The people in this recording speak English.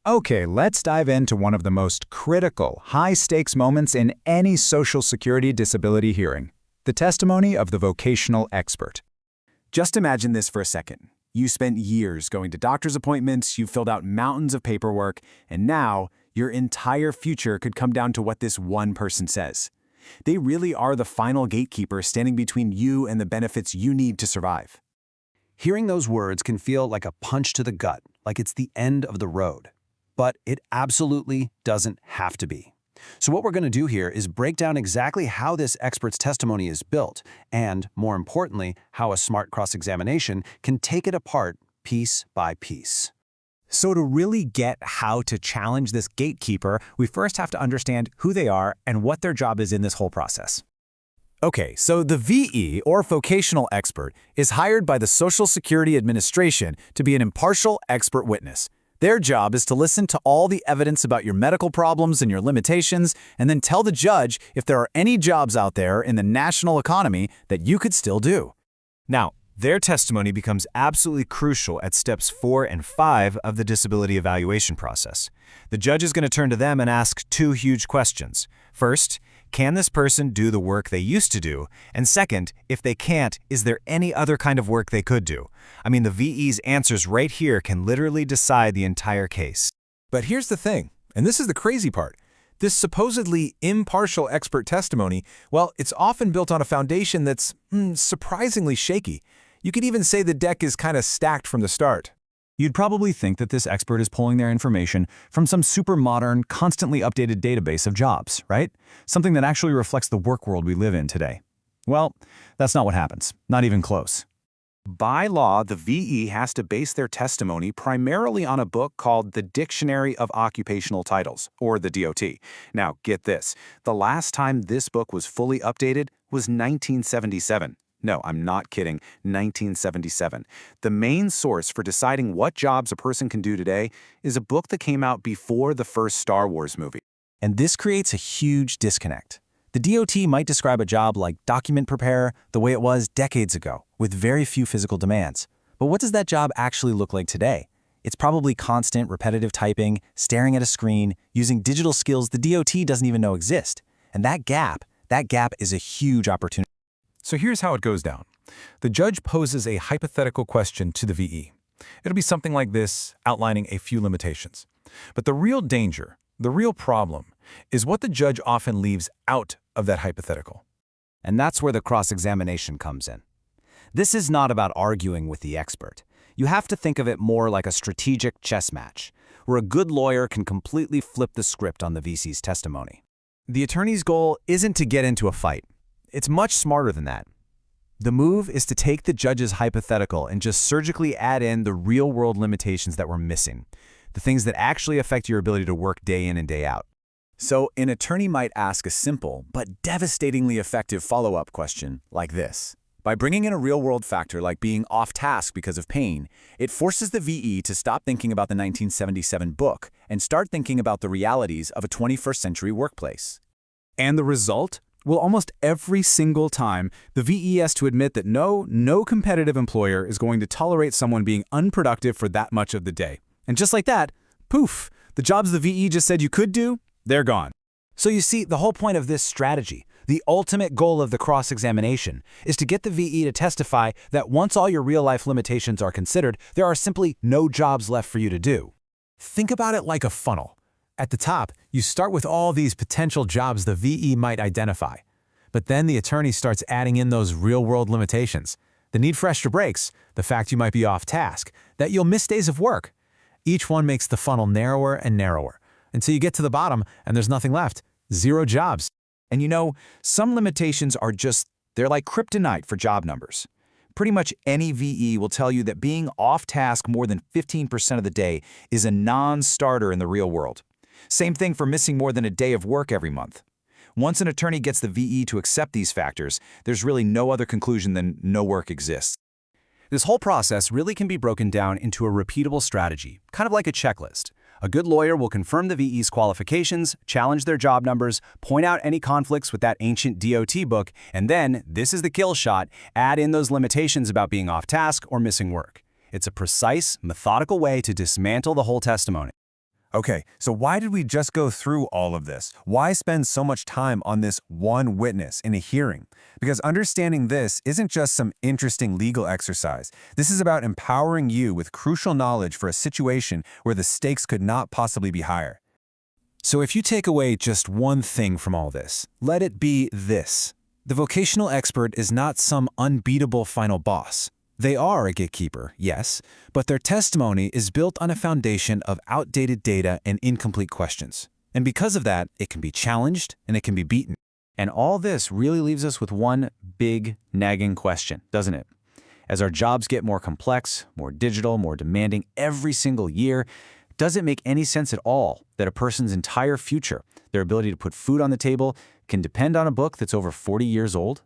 Okay, let's dive into one of the most critical, high-stakes moments in any Social Security disability hearing, the testimony of the vocational expert. Just imagine this for a second. You spent years going to doctor's appointments, you filled out mountains of paperwork, and now your entire future could come down to what this one person says. They really are the final gatekeeper standing between you and the benefits you need to survive. Hearing those words can feel like a punch to the gut, like it's the end of the road. But it absolutely doesn't have to be. So what we're going to do here is break down exactly how this expert's testimony is built, and, more importantly, how a smart cross-examination can take it apart piece by piece. So to really get how to challenge this gatekeeper, we first have to understand who they are and what their job is in this whole process. Okay, so the VE, or vocational expert, is hired by the Social Security Administration to be an impartial expert witness. Their job is to listen to all the evidence about your medical problems and your limitations, and then tell the judge if there are any jobs out there in the national economy that you could still do. Now, their testimony becomes absolutely crucial at steps 4 and 5 of the disability evaluation process. The judge is going to turn to them and ask two huge questions. First, can this person do the work they used to do? And second, if they can't, is there any other kind of work they could do? I mean, the VE's answers right here can literally decide the entire case. But here's the thing, and this is the crazy part. This supposedly impartial expert testimony, well, it's often built on a foundation that's surprisingly shaky. You could even say the deck is kind of stacked from the start. You'd probably think that this expert is pulling their information from some super modern, constantly updated database of jobs, right? Something that actually reflects the work world we live in today. Well, that's not what happens, not even close. By law, the VE has to base their testimony primarily on a book called the Dictionary of Occupational Titles, or the DOT. Now, get this, the last time this book was fully updated was 1977. No, I'm not kidding, 1977. The main source for deciding what jobs a person can do today is a book that came out before the first Star Wars movie. And this creates a huge disconnect. The DOT might describe a job like document preparer the way it was decades ago, with very few physical demands. But what does that job actually look like today? It's probably constant, repetitive typing, staring at a screen, using digital skills the DOT doesn't even know exist. And that gap is a huge opportunity. So here's how it goes down. The judge poses a hypothetical question to the VE. It'll be something like this, outlining a few limitations. But the real danger, the real problem, is what the judge often leaves out of that hypothetical. And that's where the cross-examination comes in. This is not about arguing with the expert. You have to think of it more like a strategic chess match, where a good lawyer can completely flip the script on the VC's testimony. The attorney's goal isn't to get into a fight. It's much smarter than that. The move is to take the judge's hypothetical and just surgically add in the real-world limitations that we're missing, the things that actually affect your ability to work day in and day out. So an attorney might ask a simple but devastatingly effective follow-up question like this. By bringing in a real-world factor like being off task because of pain, it forces the VE to stop thinking about the 1977 book and start thinking about the realities of a 21st century workplace. And the result? Well, almost every single time, the VE has to admit that no competitive employer is going to tolerate someone being unproductive for that much of the day. And just like that, poof, the jobs the VE just said you could do, they're gone. So you see, the whole point of this strategy, the ultimate goal of the cross-examination, is to get the VE to testify that once all your real-life limitations are considered, there are simply no jobs left for you to do. Think about it like a funnel. At the top, you start with all these potential jobs the VE might identify. But then the attorney starts adding in those real-world limitations. The need for extra breaks, the fact you might be off task, that you'll miss days of work. Each one makes the funnel narrower and narrower, until you get to the bottom and there's nothing left. 0 jobs. And you know, some limitations are they're like kryptonite for job numbers. Pretty much any VE will tell you that being off task more than 15% of the day is a non-starter in the real world. Same thing for missing more than a day of work every month. Once an attorney gets the VE to accept these factors, there's really no other conclusion than no work exists. This whole process really can be broken down into a repeatable strategy, kind of like a checklist. A good lawyer will confirm the VE's qualifications, challenge their job numbers, point out any conflicts with that ancient DOT book, and then, this is the kill shot, add in those limitations about being off task or missing work. It's a precise, methodical way to dismantle the whole testimony. Okay, so why did we just go through all of this? Why spend so much time on this one witness in a hearing? Because understanding this isn't just some interesting legal exercise. This is about empowering you with crucial knowledge for a situation where the stakes could not possibly be higher. So if you take away just one thing from all this, let it be this. The vocational expert is not some unbeatable final boss. They are a gatekeeper, yes, but their testimony is built on a foundation of outdated data and incomplete questions. And because of that, it can be challenged and it can be beaten. And all this really leaves us with one big, nagging question, doesn't it? As our jobs get more complex, more digital, more demanding every single year, does it make any sense at all that a person's entire future, their ability to put food on the table, can depend on a book that's over 40 years old?